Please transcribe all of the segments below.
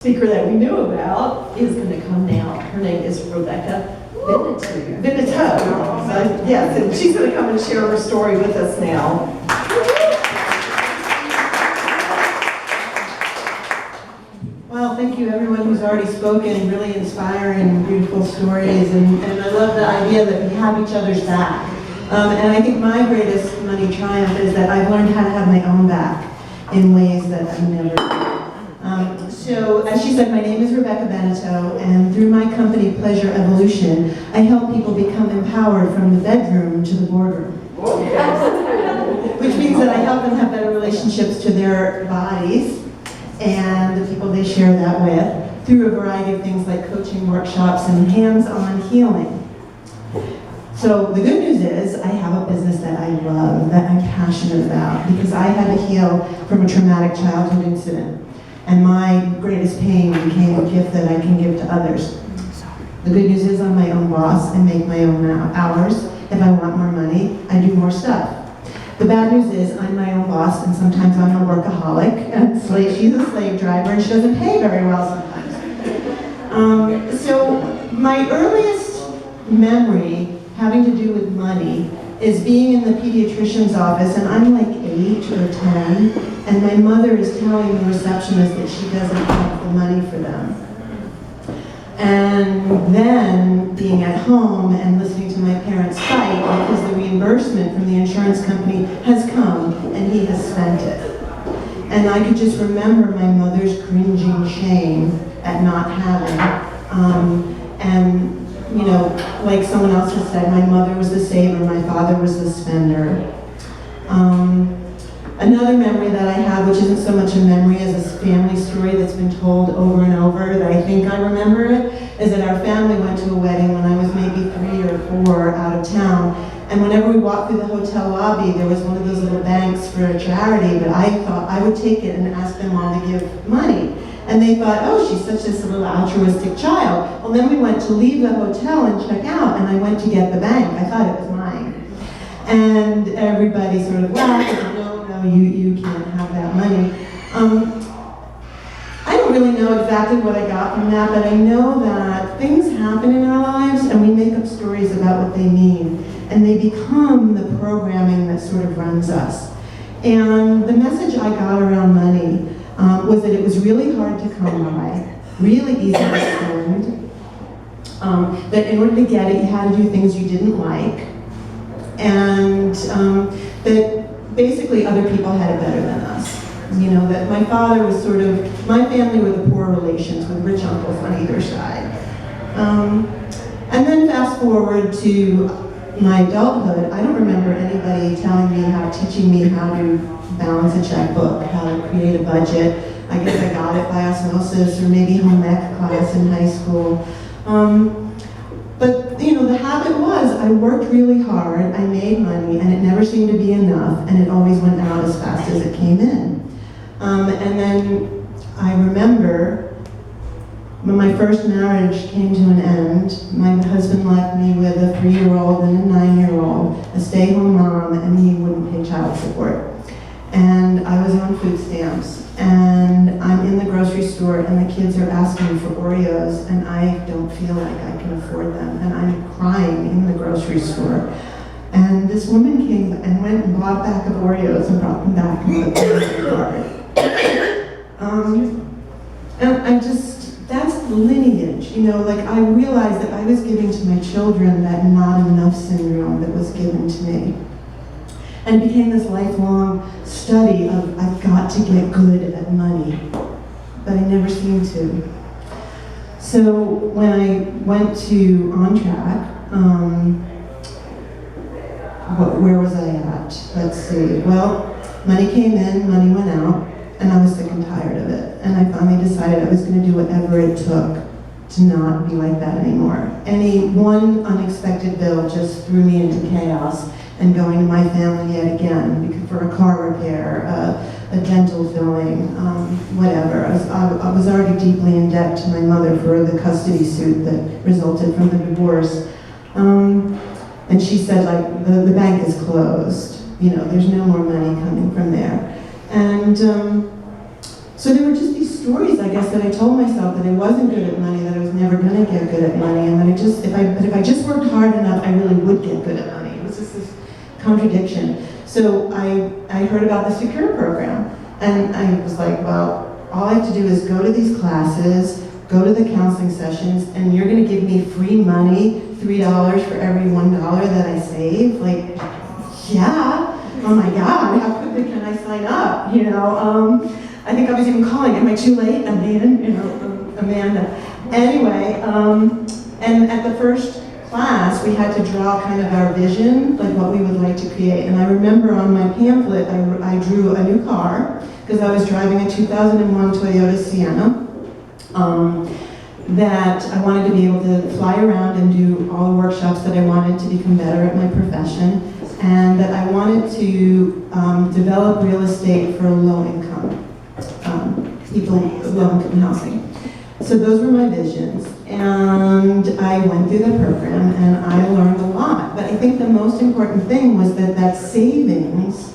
speaker that we knew about is going to come now. Her name is Rebekah Beneteau. Yes, and she's going to come and share her story with us now. Well, thank you everyone who's already spoken, really inspiring, beautiful stories, and I love the idea that we have each other's back. And I think my greatest money triumph is that I've learned how to have my own back in ways that I've never done. So, as she said, my name is Rebekah Beneteau, and through my company, Pleasure Evolution, I help people become empowered from the bedroom to the boardroom. Which means that I help them have better relationships to their bodies and the people they share that with through a variety of things like coaching workshops and hands-on healing. So the good news is I have a business that I love, that I'm passionate about, because I had to heal from a traumatic childhood incident. And my greatest pain became a gift that I can give to others. The good news is I'm my own boss. I make my own hours. If I want more money, I do more stuff. The bad news is I'm my own boss, and sometimes I'm a workaholic. And she's a slave driver, and she doesn't pay very well sometimes. So my earliest memory having to do with money is being in the pediatrician's office, and I'm like 8 or 10, and my mother is telling the receptionist that she doesn't have the money for them. And then being at home and listening to my parents fight because the reimbursement from the insurance company has come and he has spent it. And I could just remember my mother's cringing shame at not having. And you know, like someone else has said, my mother was the saver, my father was the spender. Another memory that I have, which isn't so much a memory as a family story that's been told over and over, that I think I remember it, is that our family went to a wedding when I was maybe 3 or 4 out of town. And whenever we walked through the hotel lobby, there was one of those little banks for a charity, but I thought I would take it and ask them all to give money. And they thought, oh, she's such this little altruistic child. Well, then we went to leave the hotel and check out, and I went to get the bank. I thought it was mine. And everybody sort of laughed, and no, you can't have that money. I don't really know exactly what I got from that, but I know that things happen in our lives, and we make up stories about what they mean, and they become the programming that sort of runs us. And the message I got around money was that it was really hard to come by, really easy to spend, that in order to get it, you had to do things you didn't like, and that basically other people had it better than us. You know, that my father was sort of, my family were the poor relations with rich uncles on either side. And then fast forward to my adulthood, I don't remember anybody teaching me how to balance a checkbook, how to create a budget. I guess I got it by osmosis, or maybe home ec class in high school. But you know, the habit was I worked really hard, I made money, and it never seemed to be enough, and it always went out as fast as it came in. And then I remember when my first marriage came to an end, my husband left me with a 3-year-old and a 9-year-old, a stay-home mom, and he wouldn't pay child support. And I was on food stamps, and I'm in the grocery store, and the kids are asking for Oreos, and I don't feel like I can afford them, and I'm crying in the grocery store. And this woman came and went and bought a pack of Oreos and brought them back and put them in the cart. And I just, that's the lineage, you know, like I realized that I was giving to my children that not enough syndrome that was given to me. And it became this lifelong study of I've got to get good at money, but I never seemed to. So when I went to On Track, where was I at? Let's see. Well, money came in, money went out, and I was sick and tired of it. And I finally decided I was going to do whatever it took to not be like that anymore. Any one unexpected bill just threw me into chaos, and going to my family yet again for a car repair, a dental filling, whatever. I was already deeply in debt to my mother for the custody suit that resulted from the divorce. And she said, like, the bank is closed. You know, there's no more money coming from there. And So there were just these stories, I guess, that I told myself that I wasn't good at money, that I was never going to get good at money, and that if I just worked hard enough, I really would get good at money. It was just this contradiction. So I heard about the Secure program, and I was like, well, all I have to do is go to these classes, go to the counseling sessions, and you're going to give me free money, $3 for every $1 that I save? Like, yeah. Oh my God, how quickly can I sign up? You know, I think I was even calling, am I too late? Amanda. Anyway, and at the first class, we had to draw kind of our vision, like what we would like to create. And I remember on my pamphlet, I drew a new car, because I was driving a 2001 Toyota Sienna, that I wanted to be able to fly around and do all the workshops that I wanted to become better at my profession, and that I wanted to develop real estate for low-income people, low-income housing. So those were my visions, and I went through the program, and I learned a lot. But I think the most important thing was that savings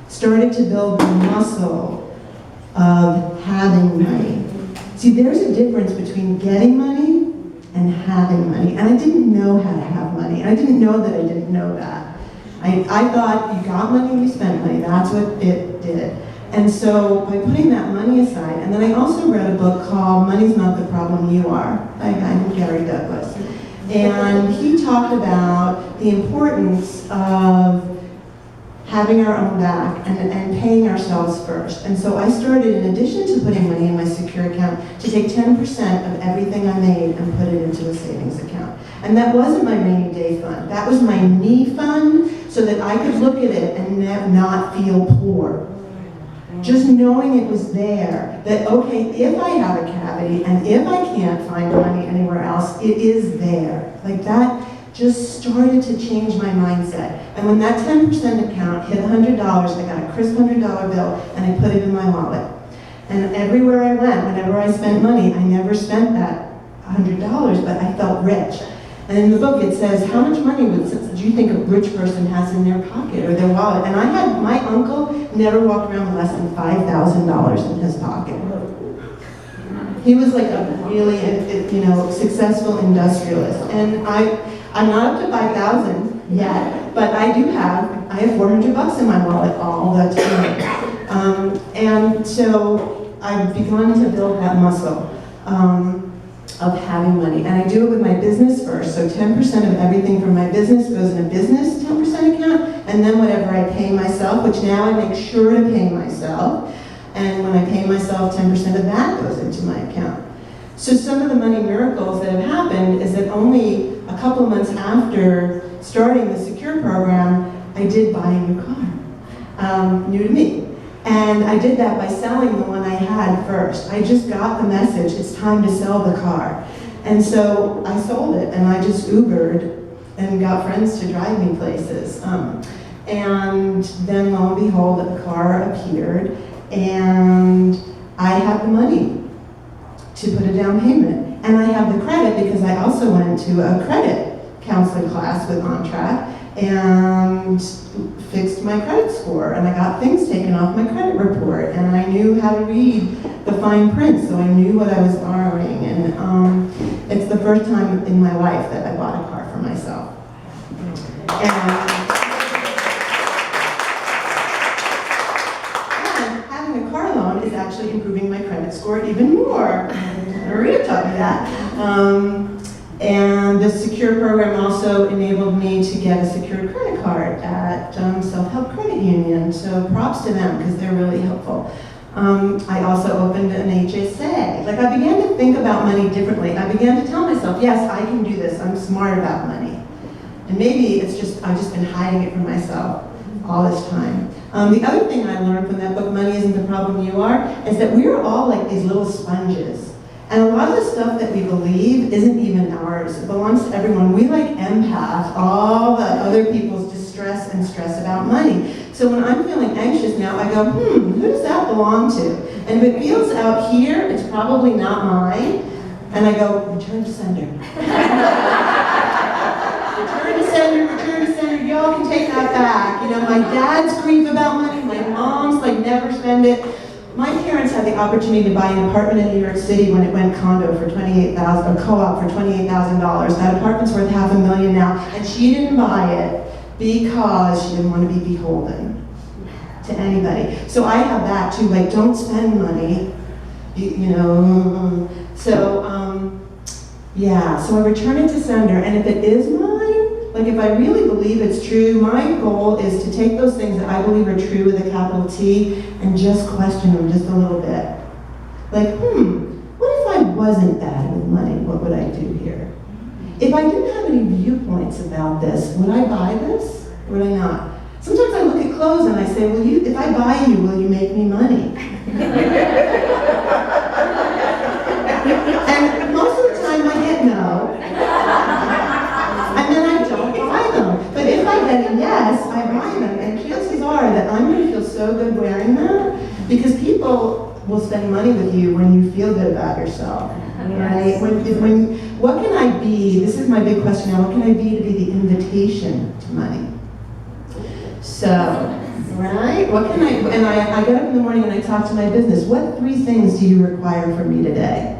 started to build the muscle of having money. See, there's a difference between getting money and having money. And I didn't know how to have money. And I didn't know that I didn't know that. I thought you got money, you spent money. That's what it did. And so by putting that money aside, and then I also read a book called Money's Not the Problem, You Are, by a guy named Gary Douglas. And he talked about the importance of having our own back and paying ourselves first. And so I started, in addition to putting money in my secure account, to take 10% of everything I made and put it into a savings account. And that wasn't my rainy day fund. That was my me fund, so that I could look at it and not feel poor. Just knowing it was there, that okay, if I have a cavity and if I can't find money anywhere else, it is there. Like that just started to change my mindset. And when that 10% account hit $100, I got a crisp $100 bill and I put it in my wallet. And everywhere I went, whenever I spent money, I never spent that $100, but I felt rich. And in the book it says, how much money do you think a rich person has in their pocket or their wallet? And my uncle never walked around with less than $5,000 in his pocket. He was like a really, successful industrialist. And I'm not up to 5,000 yet, but I have $400 in my wallet all the time. And so I've begun to build that muscle of having money. And I do it with my business first. So 10% of everything from my business goes in a business 10% account, and then whatever I pay myself, which now I make sure to pay myself. And when I pay myself, 10% of that goes into my account. So some of the money miracles that have happened is that only a couple of months after starting the Secure program, I did buy a new car, new to me. And I did that by selling the one I had first. I just got the message, it's time to sell the car. And so I sold it, and I just Ubered and got friends to drive me places. And then lo and behold, the car appeared, and I had the money to put a down payment. And I have the credit because I also went to a credit counseling class with OnTrack and fixed my credit score, and I got things taken off my credit report, and I knew how to read the fine print, so I knew what I was borrowing. And it's the first time in my life that I bought a car for myself. And having a car loan is actually improving my credit score even more. Loretta taught me that. And the Secure program also enabled me to get a secured credit card at Self-Help Credit Union, so props to them because they're really helpful. I also opened an HSA. Like, I began to think about money differently. I began to tell myself, yes, I can do this, I'm smart about money. And maybe it's just, I've just been hiding it from myself all this time. The other thing I learned from that book, Money Isn't the Problem, You Are, is that we're all like these little sponges. And a lot of the stuff that we believe isn't even ours. It belongs to everyone. We like empath all the other people's distress and stress about money. So when I'm feeling anxious now, I go, who does that belong to? And if it feels out here, it's probably not mine. And I go, return to sender. Return to sender, return to sender. Y'all can take that back. You know, my dad's grief about money, my mom's like never spend it. my parents had the opportunity to buy an apartment in New York City when it went condo for $28,000, or co-op for $28,000. That apartment's worth $500,000 now, and she didn't buy it because she didn't want to be beholden to anybody. So I have that too, like, don't spend money, you know. So, yeah, so I return it to sender, and if it is mine, like if I really believe it's true, my goal is to take those things that I believe are true with a capital T and just question them just a little bit. Like, what if I wasn't bad with money? What would I do here? If I didn't have any viewpoints about this, would I buy this or would I not? Sometimes I look at clothes and I say, well, if I buy you, will you make me money? And most of the time I get no. And then I don't buy them. But if I get a yes, I buy them. And chances are that I'm going to feel so good wearing them because people will spend money with you when you feel good about yourself. Right? What can I be? This is my big question now. What can I be to be the invitation to money? So, right? What can I, and I get up in the morning and I talk to my business. What 3 things do you require from me today?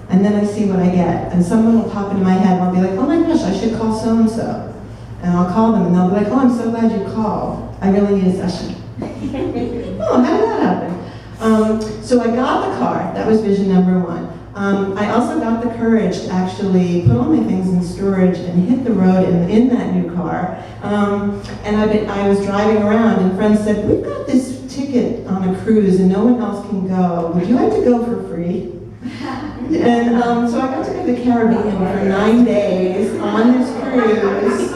And then I see what I get. And someone will pop into my head and I'll be like, oh my gosh, I should call so-and-so. And I'll call them and they'll be like, oh, I'm so glad you called. I really need a session. Oh, how did that happen? So I got the car. That was vision number 1. I also got the courage to actually put all my things in storage and hit the road in that new car. And I was driving around and friends said, we've got this ticket on a cruise and no one else can go. Would you like to go for free? And so I got to go to the Caribbean for 9 days on this cruise,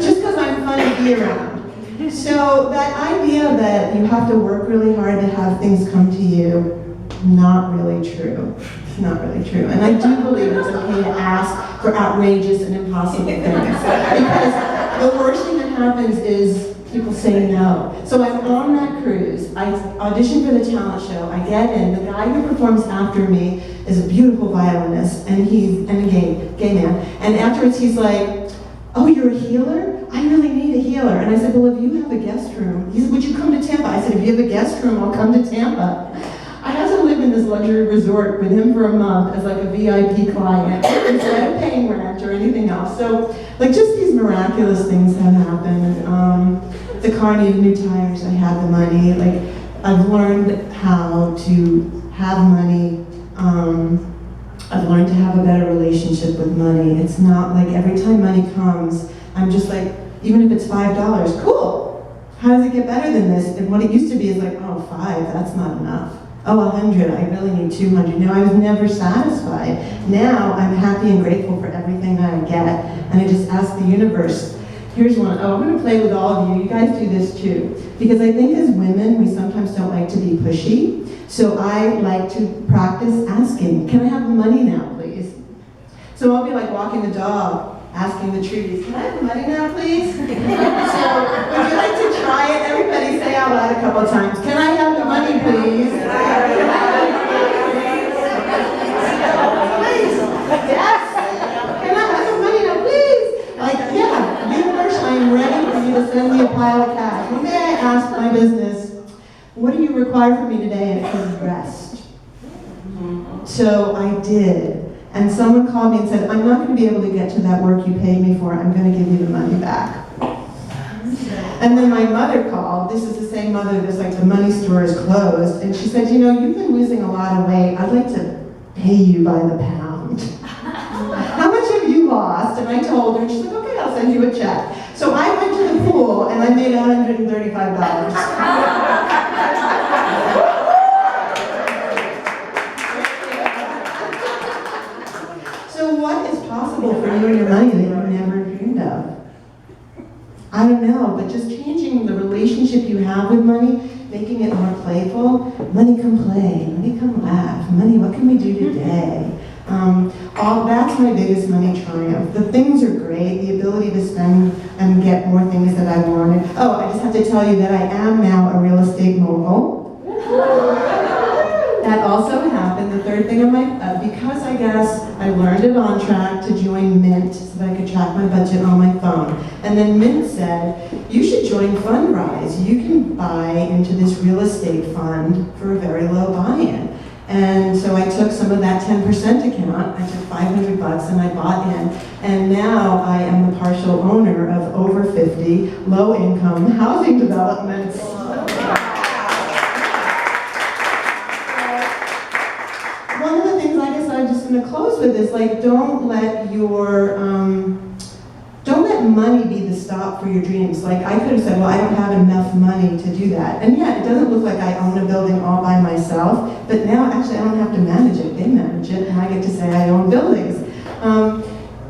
just because I'm fun to be around. So that idea that you have to work really hard to have things come to you, not really true. It's not really true. And I do believe it's okay to ask for outrageous and impossible things. Because the worst thing that happens is people say no. So I'm on that cruise. I audition for the talent show. I get in. The guy who performs after me is a beautiful violinist, and he's a gay man. And afterwards he's like, oh, you're a healer? I really need a healer. And I said, well, if you have a guest room, he said, would you come to Tampa? I said, if you have a guest room, I'll come to Tampa. I had to live in this luxury resort with him for a month as like a VIP client instead of paying rent or anything else. So, like, just these miraculous things have happened. The car needed new tires, I had the money. Like, I've learned how to have money. I've learned to have a better relationship with money. It's not like every time money comes, I'm just like, even if it's $5, cool. How does it get better than this? And what it used to be is like, oh, 5, that's not enough. Oh, 100, I really need 200. No, I was never satisfied. Now I'm happy and grateful for everything that I get. And I just ask the universe, here's one. Oh, I'm gonna play with all of you. You guys do this too. Because I think as women, we sometimes don't like to be pushy. So I like to practice asking, can I have the money now, please? So I'll be like walking the dog, asking the trees, can I have the money now, please? So would you like to try it? Everybody say out loud a couple of times, can I have the money, please? Yes! Can I have the money now, please? Like, yeah, universe, I'm ready for you to send me a pile of cash. One day I asked my business, what do you require from me today? And it says rest. So I did. And someone called me and said, I'm not going to be able to get to that work you paid me for. I'm going to give you the money back. And then my mother called. This is the same mother that's like, the money store is closed. And she said, you know, you've been losing a lot of weight. I'd like to pay you by the pound. How much have you lost? And I told her, and she's like, okay, I'll send you a check. So I went to the pool and I made $135. So what is possible for you and your money that you never dreamed of? I don't know, but just changing the relationship you have with money, making it more playful. Money come play, money come laugh, money, what can we do today? That's my biggest money triumph. The things are great, the ability to spend and get more things that I wanted. Oh, I just have to tell you that I am now a real estate mogul. That also happened. The third thing on my, because I guess I learned it on track to join Mint so that I could track my budget on my phone. And then Mint said, you should join Fundrise. You can buy into this real estate fund for a very low buy-in. And so I took some of that 10% account, I took $500 and I bought in, and now I am the partial owner of over 50 low-income housing developments. One of the things I guess I'm just going to close with is like, don't let money be the stop for your dreams. Like I could have said, well, I don't have enough money to do that. And yeah, it doesn't look like I own a building all by myself, but now actually I don't have to manage it. They manage it, and I get to say I own buildings.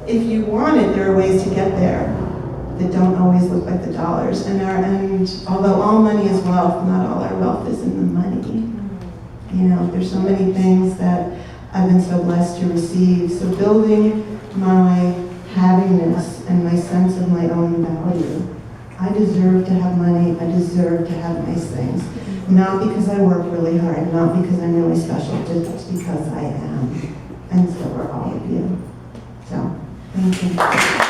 If you want it, there are ways to get there that don't always look like the dollars. And although all money is wealth, not all our wealth is in the money. You know, there's so many things that I've been so blessed to receive. So building my havingness and my sense of my own value. I deserve to have money, I deserve to have nice things. Not because I work really hard, not because I'm really special, just because I am. And so are all of you. So, thank you.